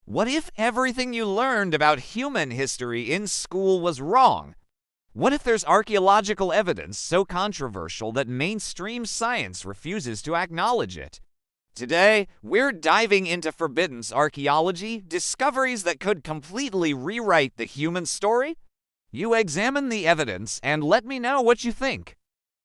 What if everything you learned about human history in school was wrong? What if there's archaeological evidence so controversial that mainstream science refuses to acknowledge it? Today, we're diving into forbidden archaeology, discoveries that could completely rewrite the human story. You examine the evidence and let me know what you think.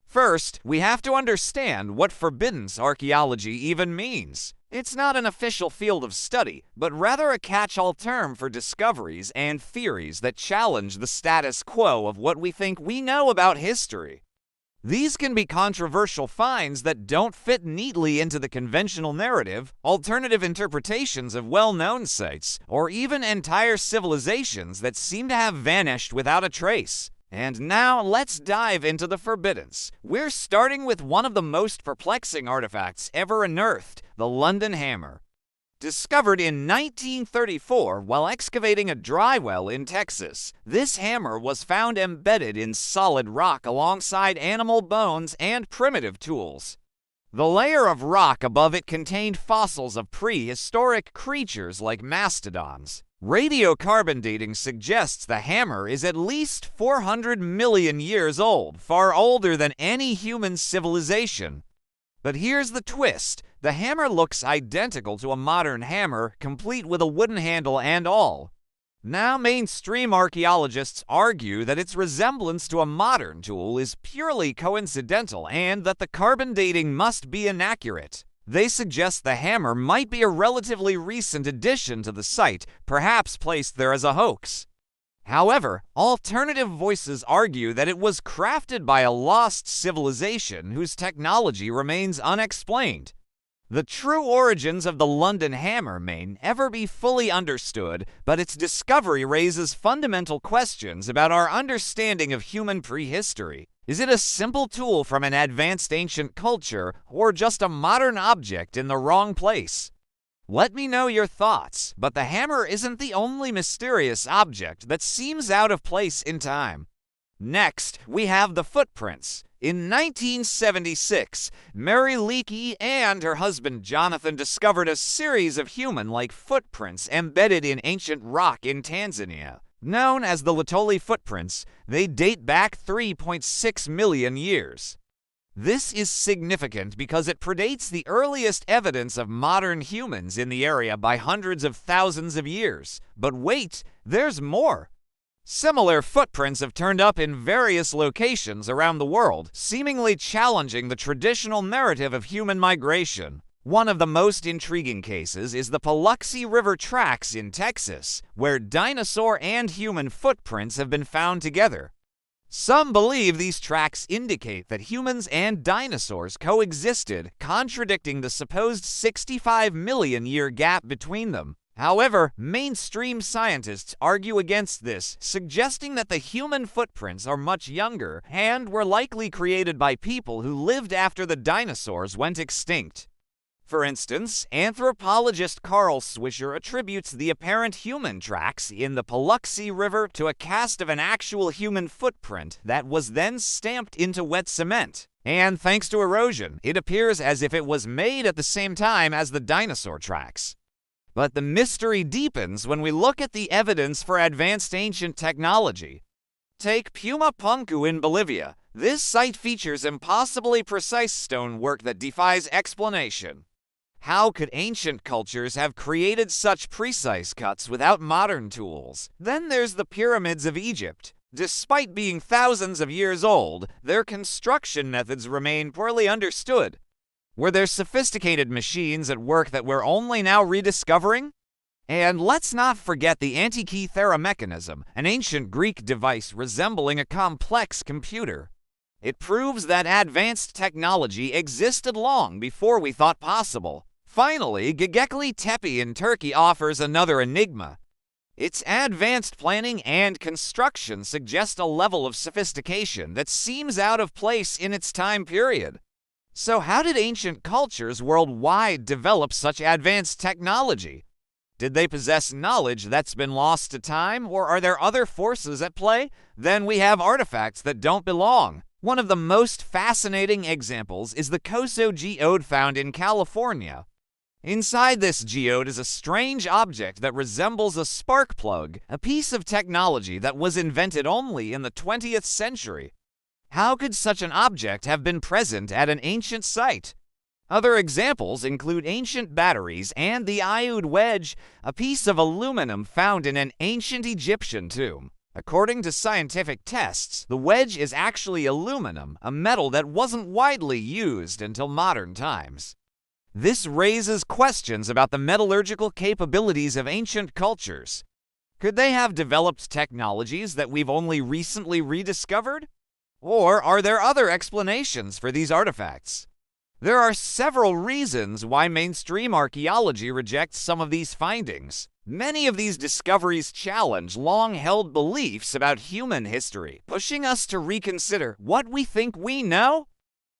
First, we have to understand what forbidden archaeology even means. It's not an official field of study, but rather a catch-all term for discoveries and theories that challenge the status quo of what we think we know about history. These can be controversial finds that don't fit neatly into the conventional narrative, alternative interpretations of well-known sites, or even entire civilizations that seem to have vanished without a trace. And now let's dive into the forbiddens. We're starting with one of the most perplexing artifacts ever unearthed, the London Hammer. Discovered in 1934 while excavating a dry well in Texas, this hammer was found embedded in solid rock alongside animal bones and primitive tools. The layer of rock above it contained fossils of prehistoric creatures like mastodons. Radiocarbon dating suggests the hammer is at least 400 million years old, far older than any human civilization. But here's the twist. The hammer looks identical to a modern hammer, complete with a wooden handle and all. Now mainstream archaeologists argue that its resemblance to a modern tool is purely coincidental and that the carbon dating must be inaccurate. They suggest the hammer might be a relatively recent addition to the site, perhaps placed there as a hoax. However, alternative voices argue that it was crafted by a lost civilization whose technology remains unexplained. The true origins of the London Hammer may never be fully understood, but its discovery raises fundamental questions about our understanding of human prehistory. Is it a simple tool from an advanced ancient culture, or just a modern object in the wrong place? Let me know your thoughts, but the hammer isn't the only mysterious object that seems out of place in time. Next, we have the footprints. In 1976, Mary Leakey and her husband Jonathan discovered a series of human-like footprints embedded in ancient rock in Tanzania. Known as the Lutoli footprints, they date back 3.6 million years. This is significant because it predates the earliest evidence of modern humans in the area by hundreds of thousands of years. But wait, there's more. Similar footprints have turned up in various locations around the world, seemingly challenging the traditional narrative of human migration. One of the most intriguing cases is the Paluxy River tracks in Texas, where dinosaur and human footprints have been found together. Some believe these tracks indicate that humans and dinosaurs coexisted, contradicting the supposed 65 million year gap between them. However, mainstream scientists argue against this, suggesting that the human footprints are much younger and were likely created by people who lived after the dinosaurs went extinct. For instance, anthropologist Carl Swisher attributes the apparent human tracks in the Paluxy River to a cast of an actual human footprint that was then stamped into wet cement. And thanks to erosion, it appears as if it was made at the same time as the dinosaur tracks. But the mystery deepens when we look at the evidence for advanced ancient technology. Take Puma Punku in Bolivia. This site features impossibly precise stonework that defies explanation. How could ancient cultures have created such precise cuts without modern tools? Then there's the pyramids of Egypt. Despite being thousands of years old, their construction methods remain poorly understood. Were there sophisticated machines at work that we're only now rediscovering? And let's not forget the Antikythera mechanism, an ancient Greek device resembling a complex computer. It proves that advanced technology existed long before we thought possible. Finally, Göbekli Tepe in Turkey offers another enigma. Its advanced planning and construction suggest a level of sophistication that seems out of place in its time period. So how did ancient cultures worldwide develop such advanced technology? Did they possess knowledge that's been lost to time, or are there other forces at play? Then we have artifacts that don't belong. One of the most fascinating examples is the Koso geode found in California. Inside this geode is a strange object that resembles a spark plug, a piece of technology that was invented only in the 20th century. How could such an object have been present at an ancient site? Other examples include ancient batteries and the Iud wedge, a piece of aluminum found in an ancient Egyptian tomb. According to scientific tests, the wedge is actually aluminum, a metal that wasn't widely used until modern times. This raises questions about the metallurgical capabilities of ancient cultures. Could they have developed technologies that we've only recently rediscovered? Or are there other explanations for these artifacts? There are several reasons why mainstream archaeology rejects some of these findings. Many of these discoveries challenge long-held beliefs about human history, pushing us to reconsider what we think we know.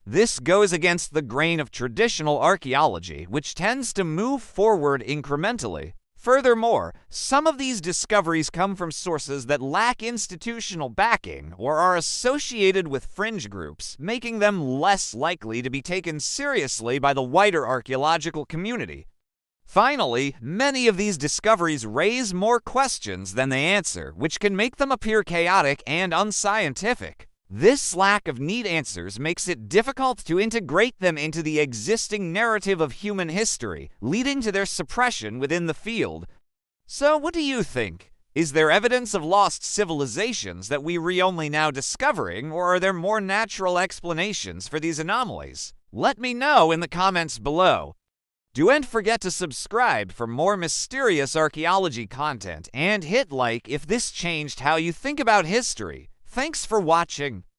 This goes against the grain of traditional archaeology, which tends to move forward incrementally. Furthermore, some of these discoveries come from sources that lack institutional backing or are associated with fringe groups, making them less likely to be taken seriously by the wider archaeological community. Finally, many of these discoveries raise more questions than they answer, which can make them appear chaotic and unscientific. This lack of neat answers makes it difficult to integrate them into the existing narrative of human history, leading to their suppression within the field. So what do you think? Is there evidence of lost civilizations that we're only now discovering, or are there more natural explanations for these anomalies? Let me know in the comments below. Don't forget to subscribe for more mysterious archaeology content, and hit like if this changed how you think about history. Thanks for watching.